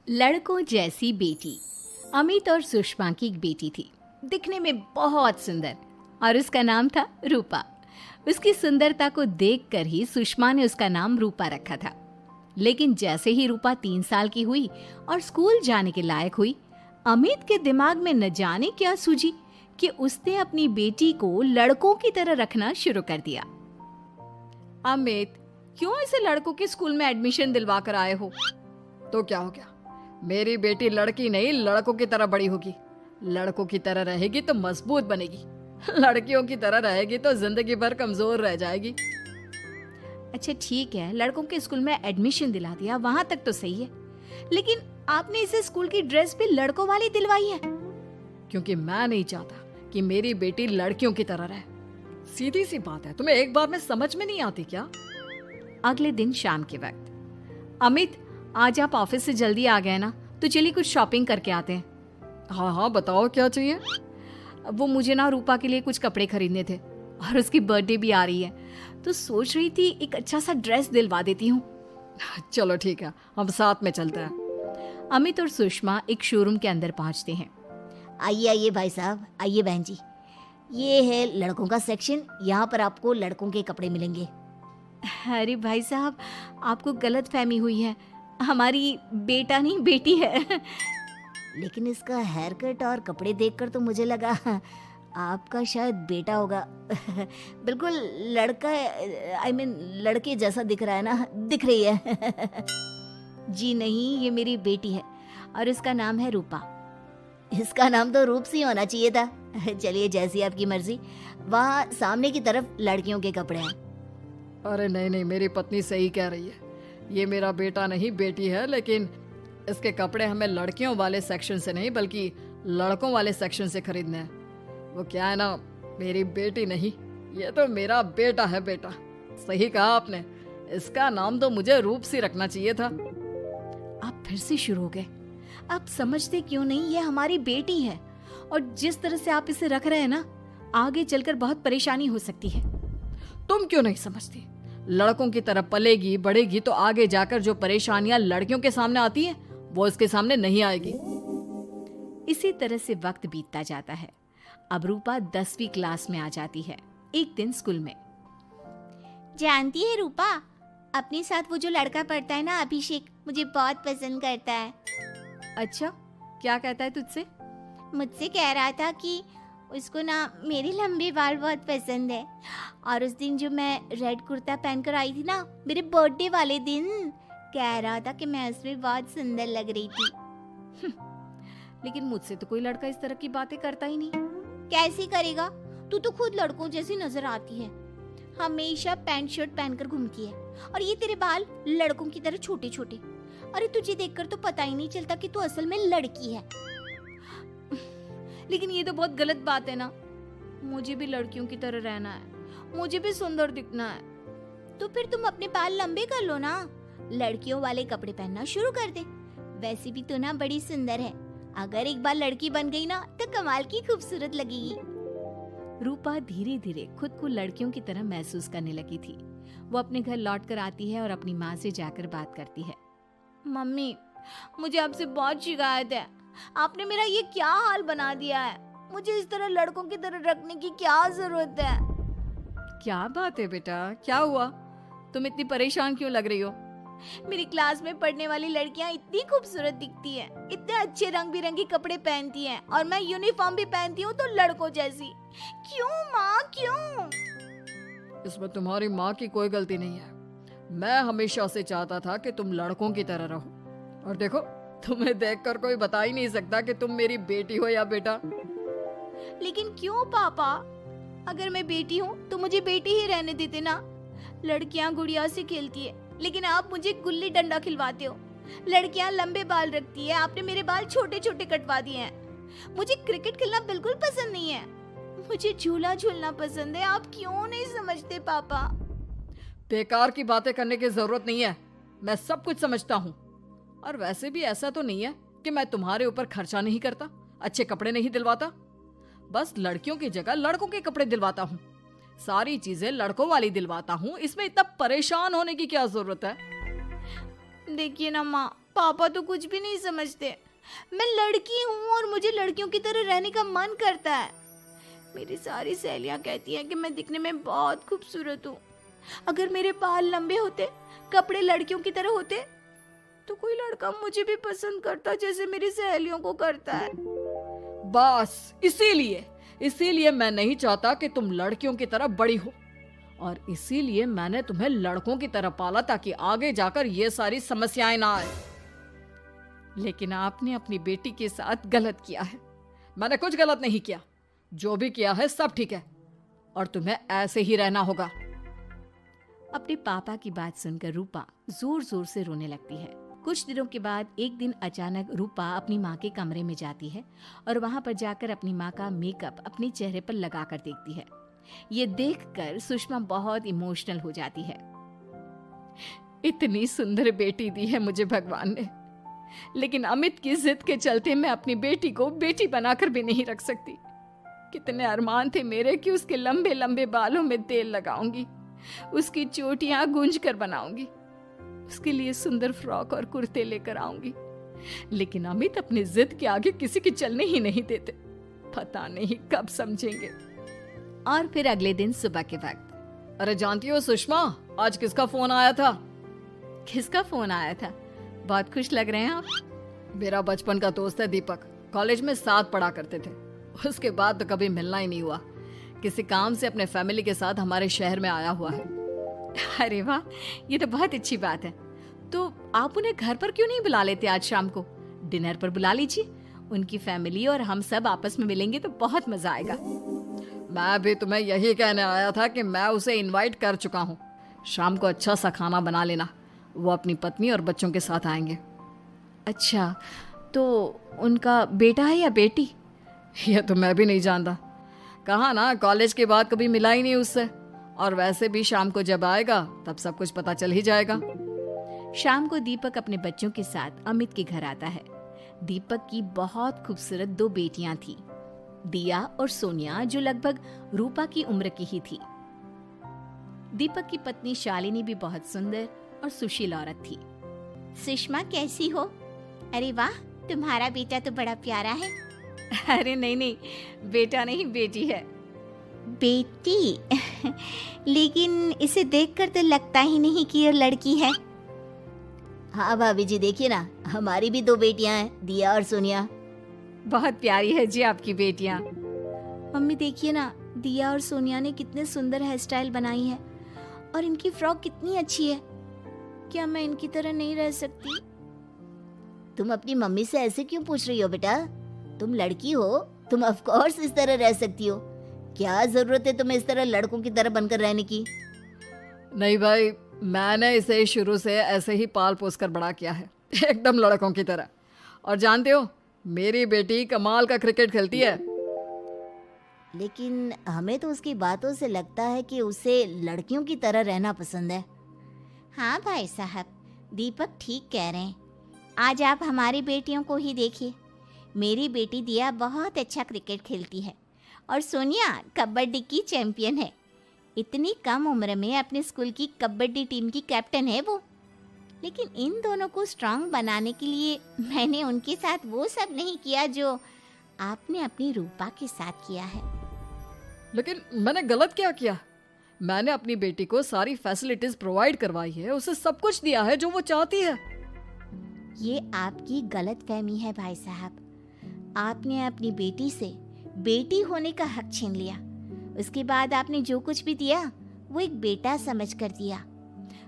लड़कों जैसी बेटी। अमित और सुषमा की एक बेटी थी, दिखने में बहुत सुंदर, और उसका नाम था रूपा। उसकी सुंदरता को देखकर ही सुषमा ने उसका नाम रूपा रखा था। लेकिन जैसे ही रूपा 3 साल की हुई और स्कूल जाने के लायक हुई, अमित के दिमाग में न जाने क्या सूझी कि उसने अपनी बेटी को लड़कों की तरह रखना शुरू कर दिया। अमित, क्यों इसे लड़कों के स्कूल में एडमिशन दिलवा कर आए हो? तो क्या हो गया, मेरी बेटी लड़की नहीं लड़कों की तरह बड़ी होगी। लड़कों की तरह रहेगी तो मजबूत बनेगी, लड़कियों की तरह रहेगी तो जिंदगी भर कमजोर रह जाएगी। अच्छा ठीक है, लड़कों के स्कूल में एडमिशन दिला दिया, वहां तक तो सही है। लेकिन आपने इसे स्कूल की ड्रेस भी लड़कों वाली दिलवाई है। क्योंकि मैं नहीं चाहता कि मेरी बेटी लड़कियों की तरह रहे। सीधी सी बात है, तुम्हें एक बार में समझ में नहीं आती क्या? अगले दिन शाम के वक्त, अमित आज आप ऑफिस से जल्दी आ गए ना, तो चलिए कुछ शॉपिंग करके आते हैं। हाँ हाँ, बताओ क्या चाहिए? वो मुझे ना रूपा के लिए कुछ कपड़े खरीदने थे, और उसकी बर्थडे भी आ रही है, तो सोच रही थी एक अच्छा सा ड्रेस दिलवा देती हूँ। चलो ठीक है, हम साथ में चलते हैं। अमित और सुषमा एक शोरूम के अंदर पहुंचते हैं। आइए आइए भाई साहब, आइए बहन जी। ये है लड़कों का सेक्शन, यहाँ पर आपको लड़कों के कपड़े मिलेंगे। अरे भाई साहब, आपको गलत फहमी हुई है, हमारी बेटा नहीं बेटी है। लेकिन इसका हेयर कट और कपड़े देखकर तो मुझे लगा आपका शायद बेटा होगा। बिल्कुल लड़का, आई मीन लड़के जैसा दिख रहा है ना, दिख रही है। जी नहीं, ये मेरी बेटी है और इसका नाम है रूपा। इसका नाम तो रूप सी होना चाहिए था। चलिए जैसी आपकी मर्जी। वहाँ सामने की तरफ लड़कियों के कपड़े हैं। अरे नहीं नहीं, मेरी पत्नी सही कह रही है, ये मेरा बेटा नहीं बेटी है। लेकिन इसके कपड़े हमें लड़कियों वाले सेक्शन से नहीं बल्कि लड़कों वाले सेक्शन से खरीदने हैं। वो क्या है ना, मेरी बेटी नहीं, ये तो मेरा बेटा है। बेटा, सही कहा आपने, इसका नाम तो मुझे रूप सी रखना चाहिए था। आप फिर से शुरू हो गए। आप समझते क्यों नहीं, ये हमारी बेटी है, और जिस तरह से आप इसे रख रहे हैं ना, आगे चलकर बहुत परेशानी हो सकती है। तुम क्यों नहीं समझती? लड़कों की तरह पलेगी बढ़ेगी तो आगे जाकर जो परेशानियां लड़कियों के सामने आती हैं, वो इसके सामने नहीं आएगी। इसी तरह से वक्त बीतता जाता है। अब रूपा 10वीं क्लास में आ जाती है। एक दिन स्कूल में, जानती है रूपा, अपने साथ वो जो लड़का पढ़ता है ना, अभिषेक, मुझे बहुत पसंद करता है। अच्छा, क्या कहता है तुझसे? मुझसे कह रहा था कि उसको ना मेरे लंबे बाल बहुत पसंद है, और उस दिन जो मैं रेड कुर्ता पहनकर आई थी ना, मेरे बर्थडे वाले दिन, कह रहा था कि मैं उसमें बहुत सुंदर लग रही थी। लेकिन मुझसे तो कोई लड़का इस तरह की बातें करता ही नहीं। कैसे करेगा? तू तो खुद लड़कों जैसी नजर आती है, हमेशा पैंट शर्ट पहनकर घूमती है, और ये तेरे बाल लड़कों की तरह छोटे छोटे। अरे तुझे देखकर तो पता ही नहीं चलता कि तू असल में लड़की है। लेकिन ये तो बहुत गलत बात है ना, मुझे भी लड़कियों की तरह रहना है, मुझे भी सुंदर दिखना है। तो फिर तुम अपने बाल लंबे कर लो ना, लड़कियों वाले कपड़े पहनना शुरू कर दे। वैसे भी तू ना बड़ी सुंदर है, अगर एक बार लड़की बन गई ना तो कमाल की खूबसूरत लगेगी। रूपा धीरे धीरे खुद को लड़कियों की तरह महसूस करने लगी थी। वो अपने घर लौट कर आती है और अपनी माँ से जाकर बात करती है। मम्मी, मुझे आपसे बहुत शिकायत है, आपने मेरा ये क्या हाल बना दिया है। मुझे इस तरह लड़कों की तरह रखने की क्या जरूरत है? क्या बात है बेटा, क्या हुआ? तुम इतनी परेशान क्यों लग रही हो? मेरी क्लास में पढ़ने वाली लड़कियां इतनी खूबसूरत दिखती हैं, इतने अच्छे रंग बिरंगे कपड़े पहनती हैं, और मैं यूनिफॉर्म भी पहनती हूँ तो लड़कों जैसी। क्यों माँ, क्यों? इसमें तुम्हारी माँ की कोई गलती नहीं है। मैं हमेशा से चाहता था कि तुम लड़कों की तरह रहो, और देखो, तुम्हें देखकर कोई बता ही नहीं सकता कि तुम मेरी बेटी हो या बेटा। लेकिन क्यों पापा? अगर मैं बेटी हूँ तो मुझे बेटी ही रहने देते ना। लड़कियाँ गुड़िया से खेलती है, लेकिन आप मुझे गुल्ली डंडा खिलवाते हो। लड़कियाँ लंबे बाल रखती है, आपने मेरे बाल छोटे छोटे कटवा दिए हैं। मुझे क्रिकेट खेलना बिल्कुल पसंद नहीं है, मुझे झूला झूलना पसंद है। आप क्यों नहीं समझते पापा? बेकार की बातें करने की जरूरत नहीं है, मैं सब कुछ समझता हूँ। और वैसे भी ऐसा तो नहीं है कि मैं तुम्हारे ऊपर खर्चा नहीं करता, अच्छे कपड़े नहीं दिलवाता। बस लड़कियों की जगह लड़कों के कपड़े दिलवाता हूँ, सारी चीजें लड़कों वाली दिलवाता हूँ। इसमें इतना परेशान होने की क्या जरूरत है? देखिए ना माँ, पापा तो कुछ भी नहीं समझते। मैं लड़की हूँ और मुझे लड़कियों की तरह रहने का मन करता है। मेरी सारी सहेलियाँ कहती हैं कि मैं दिखने में बहुत खूबसूरत हूँ। अगर मेरे बाल लंबे होते, कपड़े लड़कियों की तरह होते, तो कोई लड़का मुझे भी पसंद करता जैसे मेरी सहेलियों को करता है। बस इसीलिए मैं नहीं चाहता कि तुम लड़कियों की तरह बड़ी हो, और इसीलिए मैंने तुम्हें लड़कों की तरह पाला ताकि आगे जाकर ये सारी समस्याएं ना आए। लेकिन आपने अपनी बेटी के साथ गलत किया है। मैंने कुछ गलत नहीं किया, जो भी किया है सब ठीक है, और तुम्हें ऐसे ही रहना होगा। अपने पापा की बात सुनकर रूपा जोर जोर से रोने लगती है। कुछ दिनों के बाद एक दिन अचानक रूपा अपनी माँ के कमरे में जाती है और वहां पर जाकर अपनी माँ का मेकअप अपने चेहरे पर लगाकर देखती है। ये देखकर सुषमा बहुत इमोशनल हो जाती है। इतनी सुंदर बेटी दी है मुझे भगवान ने, लेकिन अमित की जिद के चलते मैं अपनी बेटी को बेटी बनाकर भी नहीं रख सकती। कितने अरमान थे मेरे कि उसके लंबे लंबे बालों में तेल लगाऊंगी, उसकी चोटियां गूंज कर बनाऊंगी, उसके लिए सुंदर फ्रॉक और कुर्ते लेकर आऊंगी। लेकिन अमित अपनी जिद के आगे किसी की चलने ही नहीं देते। पता नहीं कब समझेंगे। और फिर अगले दिन सुबह के वक्त। अरे जानती हो सुषमा, आज किसका फोन आया था? किसका फोन आया था? बहुत खुश लग रहे हैं आप। मेरा बचपन का दोस्त है दीपक, कॉलेज में साथ पढ़ा करते थे। उसके बाद तो कभी मिलना ही नहीं हुआ। किसी काम से अपने फैमिली के साथ हमारे शहर में आया हुआ है। अरे वाह, ये तो बहुत अच्छी बात है। तो आप उन्हें घर पर क्यों नहीं बुला लेते? आज शाम को डिनर पर बुला लीजिए। उनकी फैमिली और हम सब आपस में मिलेंगे तो बहुत मजा आएगा। मैं भी तुम्हें यही कहने आया था कि मैं उसे इनवाइट कर चुका हूँ। शाम को अच्छा सा खाना बना लेना, वो अपनी पत्नी और बच्चों के साथ आएंगे। अच्छा, तो उनका बेटा है या बेटी? ये तो मैं भी नहीं जानता। कहा ना, कॉलेज के बाद कभी मिला ही नहीं उससे, और वैसे भी शाम को जब आएगा तब सब कुछ पता चल ही जाएगा। शाम को दीपक अपने बच्चों के साथ अमित के घर आता है। दीपक की बहुत खूबसूरत 2 बेटियां थी, दिया और सोनिया, जो लगभग रूपा की उम्र की ही थी। दीपक की पत्नी शालिनी भी बहुत सुंदर और सुशील औरत थी। सुषमा कैसी हो? अरे वाह, तुम्हारा बेटा तो बड़ा प्यारा है। अरे नहीं, बेटा नहीं, बेटी है। बेटी? लेकिन इसे देखकर तो लगता ही नहीं कि ये लड़की है। हाँ भाभी जी, देखिए ना, हमारी भी 2 बेटियां हैं, दिया और सोनिया। बहुत प्यारी है जी आपकी बेटियां। मम्मी देखिए ना, दिया और सोनिया ने कितने सुंदर हेयर स्टाइल बनाई है, और इनकी फ्रॉक कितनी अच्छी है। क्या मैं इनकी तरह नहीं रह सकती? तुम अपनी मम्मी से ऐसे क्यों पूछ रही हो बेटा? तुम लड़की हो, तुम ऑफ कोर्स इस तरह रह सकती हो। क्या जरूरत है तुम्हें इस तरह लड़कों की तरह बनकर रहने की? नहीं भाई, मैंने इसे शुरू से ऐसे ही पाल पोस कर बड़ा किया है, एकदम लड़कों की तरह। और जानते हो, मेरी बेटी कमाल का क्रिकेट खेलती है। लेकिन हमें तो उसकी बातों से लगता है कि उसे लड़कियों की तरह रहना पसंद है। हाँ भाई साहब, दीपक ठीक कह रहे हैं। आज आप हमारी बेटियों को ही देखिए। मेरी बेटी दिया बहुत अच्छा क्रिकेट खेलती है, और सोनिया कबड्डी की चैंपियन है। इतनी कम उम्र में अपने स्कूल की कबड्डी टीम की कैप्टन है वो। लेकिन इन दोनों को स्ट्रांग बनाने के लिए मैंने उनके साथ वो सब नहीं किया जो आपने अपनी रूपा के साथ किया है। लेकिन मैंने गलत क्या किया? मैंने अपनी बेटी को सारी फैसिलिटीज प्रोवाइड करवाई है, उसे सब कुछ दिया है जो वो चाहती है। ये आपकी गलतफहमी है भाई साहब। आपने अपनी बेटी से बेटी होने का हक छीन लिया। उसके बाद आपने जो कुछ भी दिया वो एक बेटा समझकर दिया।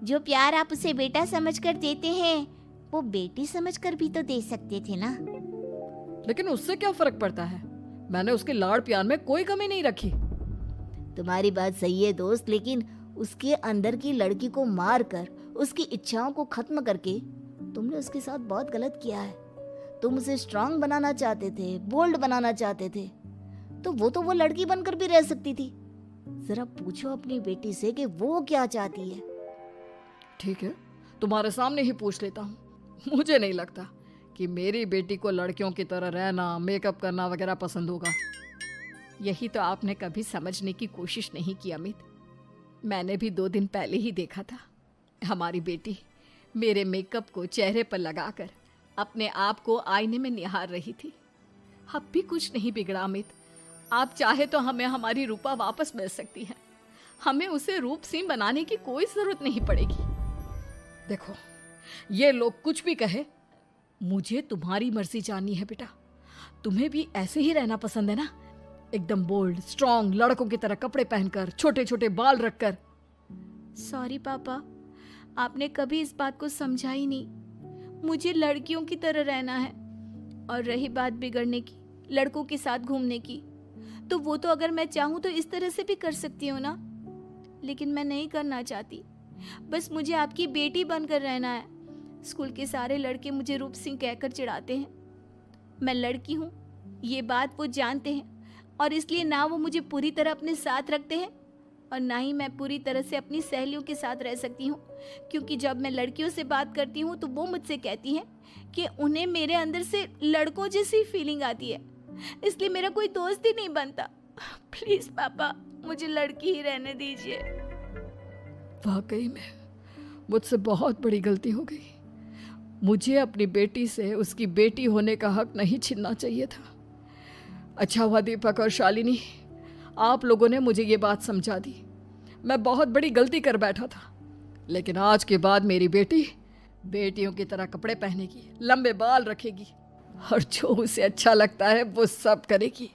जो प्यार आप उसे बेटा समझकर देते हैं वो बेटी समझकर भी तो दे सकते थे ना। लेकिन उससे क्या फर्क पड़ता है? मैंने उसके लाड़ प्यार में कोई कमी नहीं रखी। तुम्हारी बात सही है दोस्त, लेकिन उसके अंदर की लड़की को मार कर उसकी इच्छाओं को खत्म करके तुमने उसके साथ बहुत गलत किया है। तुम उसे स्ट्रांग बनाना चाहते थे, बोल्ड बनाना चाहते थे, तो वो लड़की बनकर भी रह सकती थी। जरा पूछो अपनी बेटी से कि वो क्या चाहती है। ठीक है, तुम्हारे सामने ही पूछ लेता हूँ। मुझे नहीं लगता कि मेरी बेटी को लड़कियों की तरह रहना, मेकअप करना वगैरह पसंद होगा। यही तो आपने कभी समझने की कोशिश नहीं की अमित। मैंने भी 2 दिन पहले ही देखा था। हमारी बेटी मेरे मेकअप को चेहरे पर लगाकर अपने आप को आईने में निहार रही थी। अब भी कुछ नहीं बिगड़ा अमित। आप चाहे तो हमें हमारी रूपा वापस मिल सकती है। हमें उसे रूप सिंह बनाने की कोई जरूरत नहीं पड़ेगी। देखो, ये लोग कुछ भी कहे, मुझे तुम्हारी मर्जी जाननी है बेटा। तुम्हें भी ऐसे ही रहना पसंद है ना? एकदम बोल्ड, स्ट्रांग, लड़कों की तरह कपड़े पहनकर, छोटे छोटे बाल रखकर। सॉरी पापा, आपने कभी इस बात को समझा ही नहीं। मुझे लड़कियों की तरह रहना है। और रही बात बिगड़ने की, लड़कों के साथ घूमने की, तो वो तो अगर मैं चाहूँ तो इस तरह से भी कर सकती हूँ ना। लेकिन मैं नहीं करना चाहती। बस मुझे आपकी बेटी बनकर रहना है। स्कूल के सारे लड़के मुझे रूप सिंह कहकर चिढ़ाते हैं। मैं लड़की हूँ, ये बात वो जानते हैं, और इसलिए ना वो मुझे पूरी तरह अपने साथ रखते हैं और ना ही मैं पूरी तरह से अपनी सहेलियों के साथ रह सकती हूँ। क्योंकि जब मैं लड़कियों से बात करती हूँ तो वो मुझसे कहती हैं कि उन्हें मेरे अंदर से लड़कों जैसी फीलिंग आती है, इसलिए मेरा कोई दोस्त ही नहीं बनता। प्लीज पापा, मुझे लड़की ही रहने दीजिए। वाकई में मुझसे बहुत बड़ी गलती हो गई। मुझे अपनी बेटी से उसकी बेटी होने का हक नहीं छीनना चाहिए था। अच्छा हुआ दीपक और शालिनी, आप लोगों ने मुझे ये बात समझा दी। मैं बहुत बड़ी गलती कर बैठा था, लेकिन आज के बाद मेरी बेटी बेटियों की तरह कपड़े पहनेगी, लंबे बाल रखेगी और जो उसे अच्छा लगता है वो सब करेगी।